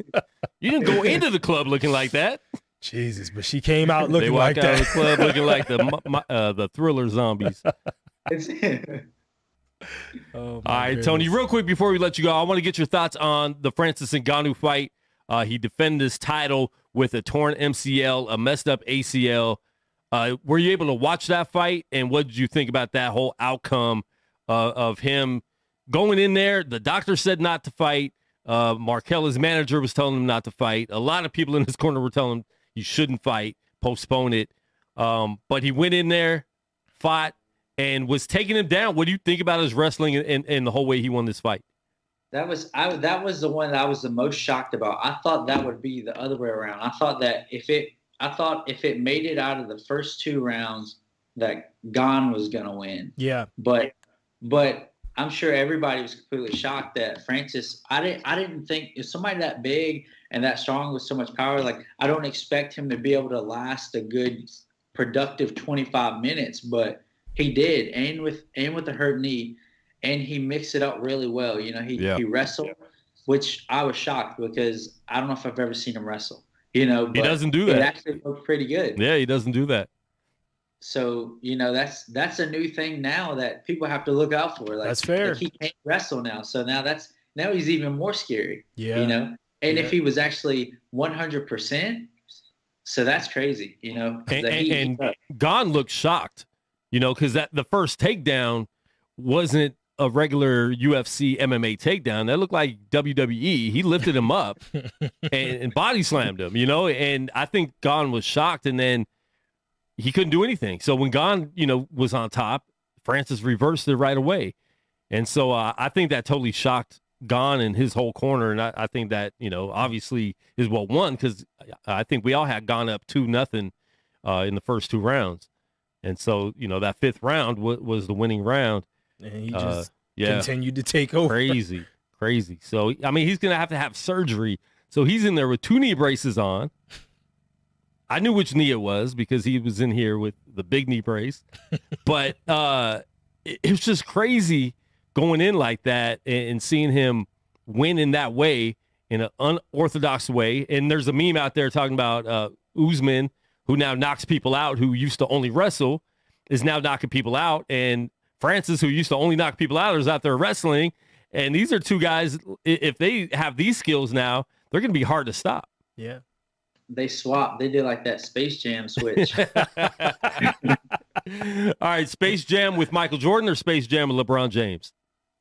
You didn't go into the club looking like that. Jesus, but she came out looking like that. They walked out of the club looking like the Thriller zombies. All right, goodness. Tony, real quick before we let you go, I want to get your thoughts on the Francis Ngannou fight. He defended his title with a torn MCL, a messed up ACL. Were you able to watch that fight, and what did you think about that whole outcome of him going in there? The doctor said not to fight. Markel, his manager, was telling him not to fight. A lot of people in his corner were telling him he shouldn't fight, postpone it. But he went in there, fought, and was taking him down. What do you think about his wrestling and the whole way he won this fight? That was the one that I was the most shocked about. I thought that would be the other way around. I thought if it made it out of the first 2 rounds, that Gane was gonna win. Yeah. But I'm sure everybody was completely shocked that Francis. I didn't think if somebody that big and that strong with so much power, like I don't expect him to be able to last a good, productive 25 minutes, but he did, and with the hurt knee, and he mixed it up really well. He wrestled, which I was shocked because I don't know if I've ever seen him wrestle. But he doesn't do that. It actually looked pretty good. Yeah, he doesn't do that. So that's a new thing now that people have to look out for. Like, that's fair. Like he can't wrestle now, so now he's even more scary. Yeah. And if he was actually 100%, so that's crazy. And Gane looked shocked. Because the first takedown wasn't a regular UFC MMA takedown. That looked like WWE. He lifted him up and body slammed him, and I think Gane was shocked, and then he couldn't do anything. So when Gane, was on top, Francis reversed it right away. And so I think that totally shocked Gane and his whole corner. And I think that, obviously is what won, because I think we all had Gane up 2-0 in the first 2 rounds. And so, that 5th round was the winning round. And he just continued to take over. Crazy. So, I mean, he's going to have surgery. So he's in there with 2 knee braces on. I knew which knee it was because he was in here with the big knee brace. But it was just crazy going in like that and seeing him win in that way, in an unorthodox way. And there's a meme out there talking about Usman, who now knocks people out, who used to only wrestle, is now knocking people out. And Francis, who used to only knock people out, is out there wrestling. And these are 2 guys, if they have these skills now, they're going to be hard to stop. Yeah. They swapped. They did like that Space Jam switch. All right, Space Jam with Michael Jordan or Space Jam with LeBron James?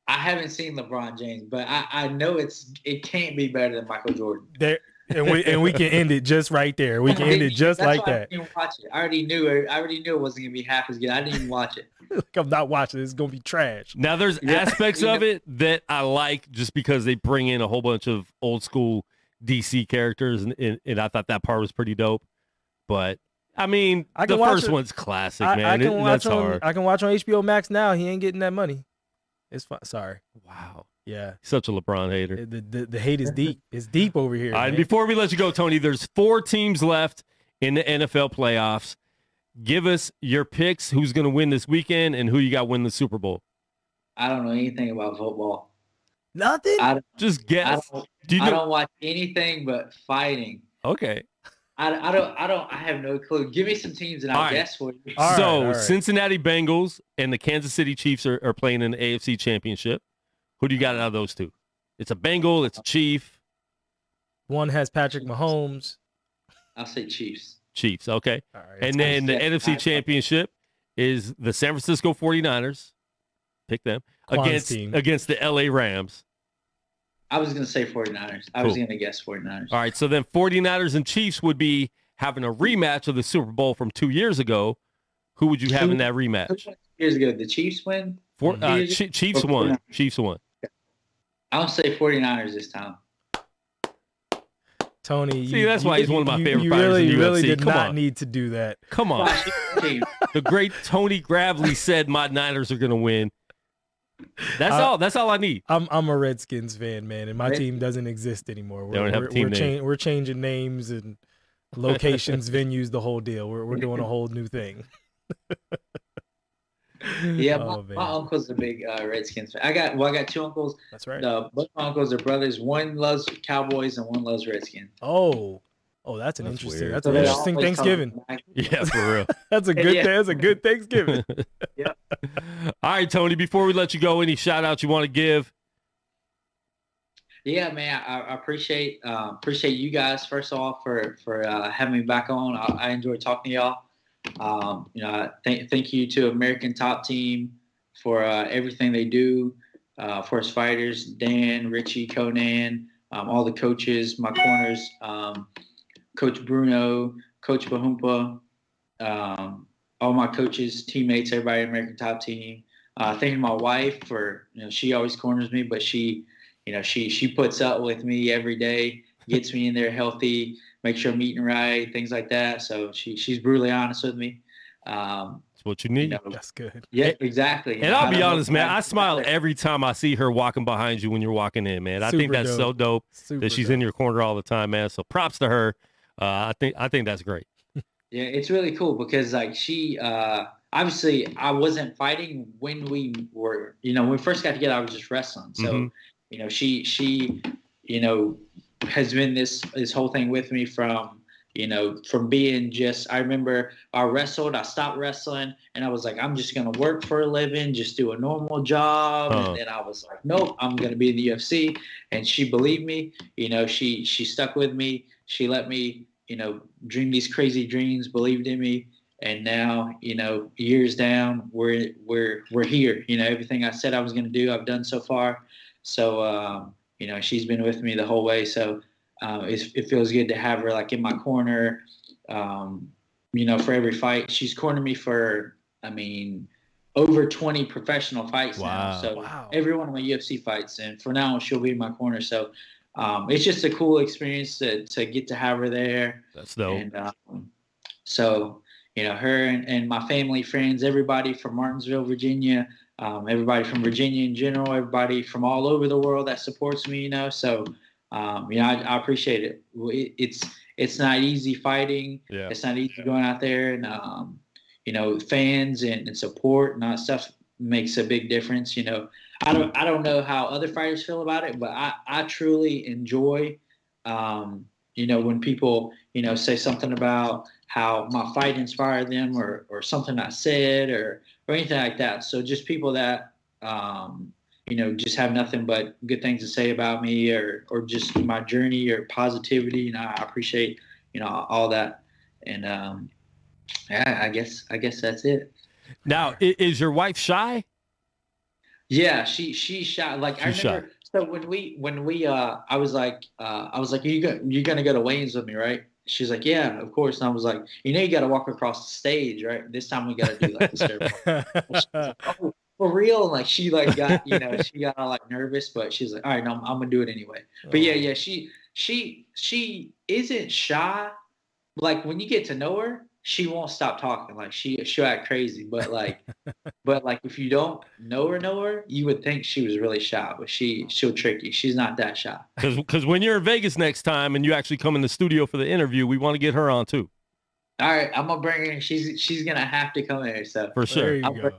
I haven't seen LeBron James, but I know it can't be better than Michael Jordan. There, and we can end it just right there. We can end it just That's like why I that. didn't even watch it. I already knew it. I already knew it wasn't gonna be half as good. I didn't even watch it. Like, I'm not watching. It's gonna be trash. Now, there's aspects of it that I like just because they bring in a whole bunch of old school DC characters, and I thought that part was pretty dope. But I mean, the first one's classic, man. I can watch that's hard. I can watch on HBO Max now. He ain't getting that money. It's fine. Sorry. Wow. Yeah. Such a LeBron hater. The hate is deep. It's deep over here. All right, man. before we let you go, Tony, there's 4 teams left in the NFL playoffs. Give us your picks. Who's going to win this weekend and who you got win the Super Bowl? I don't know anything about football. Nothing? Just guess. I don't watch anything but fighting. Okay. I have no clue. Give me some teams and I'll guess for you. All right. Cincinnati Bengals and the Kansas City Chiefs are playing in the AFC Championship. Who do you got out of those two? It's a Bengal, it's a Chief. One has Patrick Mahomes. I'll say Chiefs. Chiefs, okay. All right. And then the NFC Championship is the San Francisco 49ers. Pick them. Against the LA Rams. I was going to say 49ers. I was going to guess 49ers. All right, so then 49ers and Chiefs would be having a rematch of the Super Bowl from 2 years ago. Who would you have in that rematch? 2 years ago, the Chiefs win? Chiefs won. Chiefs won. I'll say 49ers this time. Tony, see, that's why he's one of my favorite fighters in the UFC. You really did not need to do that. Come on. The great Tony Gravely said my Niners are going to win. That's all. That's all I need. I'm a Redskins fan, man, and my team doesn't exist anymore. We're changing names and locations, venues, the whole deal. We're doing a whole new thing. Yeah, my uncle's a big Redskins fan. I got 2 uncles. That's right. Both my uncles are brothers. One loves Cowboys and one loves Redskins. Oh, that's an interesting Thanksgiving. Yeah, for real. That's a good. That's a good Thanksgiving. Yeah. All right, Tony. Before we let you go, any shout outs you want to give? Yeah, man. I appreciate you guys first of all for having me back on. I enjoy talking to y'all. Thank you to American Top Team for everything they do for us fighters. Dan, Richie, Conan, all the coaches, my corners. Coach Bruno, Coach Bahumpa, all my coaches, teammates, everybody at American Top Team. Thanking my wife for, she always corners me, but she puts up with me every day, gets me in there healthy, make sure I'm eating right, things like that. So she's brutally honest with me. That's what you need. That's good. Yeah, exactly. And I'll be honest, man, I smile every time I see her walking behind you when you're walking in, man. I think that's so dope that she's in your corner all the time, man. So props to her. I think that's great. Yeah, it's really cool because like she obviously I wasn't fighting when we were, when we first got together, I was just wrestling. So, she has been this whole thing with me from being just, I remember I wrestled, I stopped wrestling and I was like, I'm just going to work for a living, just do a normal job. And then I was like, nope, I'm going to be in the UFC. And she believed me, she stuck with me. She let me, dream these crazy dreams, believed in me. And now, years down, we're here. Everything I said I was going to do, I've done so far. So, she's been with me the whole way. So it feels good to have her like in my corner, for every fight. She's cornered me for, over 20 professional fights now. So every one of my UFC fights. And for now, she'll be in my corner. So it's just a cool experience to get to have her there. That's dope. And so, her and my family, friends, everybody from Martinsville, Virginia, everybody from Virginia in general, everybody from all over the world that supports me, So, I appreciate it. It's not easy fighting. Yeah. It's not easy going out there and, fans and support and all that stuff makes a big difference. I don't know how other fighters feel about it, but I truly enjoy, when people, say something about how my fight inspired them or something I said or anything like that. So just people that, just have nothing but good things to say about me or just my journey or positivity. I appreciate, all that. And, I guess that's it. Now, is your wife shy? Yeah, she shot. Like I She remember. So when we I was like you're gonna go to weigh-ins with me, right? She's like, yeah, of course. And I was like, you got to walk across the stage, right? This time we got to do like the ceremony. Oh, for real? Like she like got she got all like nervous, but she's like, all right, no, I'm gonna do it anyway. But yeah, she isn't shy. Like when you get to know her, she won't stop talking. Like she'll act crazy, but like if you don't know her, you would think she was really shy, but she'll trick you. She's not that shy. Because when you're in Vegas next time and you actually come in the studio for the interview, we want to get her on too. All right, I'm gonna bring her. She's gonna have to come here. So for sure, there you go.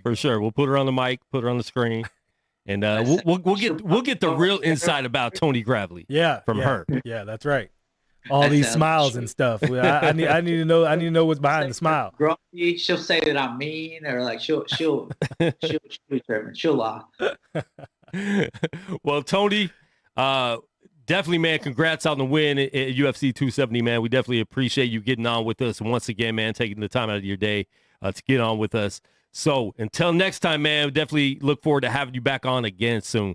For sure, we'll put her on the mic, put her on the screen, and we'll get the real insight about Tony Gravely. From her. Yeah, that's right. All these smiles and stuff. I need to know what's behind the smile. Grumpy, she'll say that I'm mean, or like she'll lie. Well, Tony, definitely, man, congrats on the win at UFC 270, man. We definitely appreciate you getting on with us once again, man, taking the time out of your day to get on with us. So until next time, man, we definitely look forward to having you back on again soon.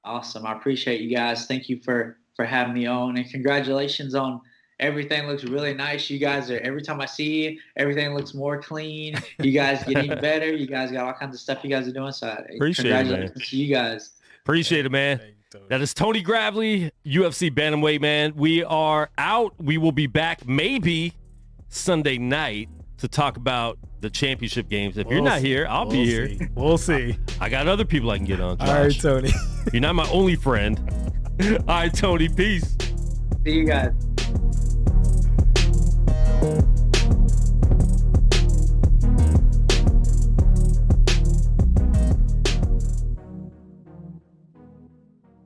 Awesome. I appreciate you guys. Thank you for having me on, and congratulations on everything. Looks really nice. You guys are, every time I see you, everything looks more clean. You guys get even better. You guys got all kinds of stuff you guys are doing. So congratulations to you guys. Appreciate it, man. That is Tony Gravely, UFC bantamweight, man. We are out. We will be back maybe Sunday night to talk about the championship games. If you're not here, I'll be here. We'll see. I got other people I can get on, Josh. All right, Tony. You're not my only friend. All right, Tony. Peace. See you guys.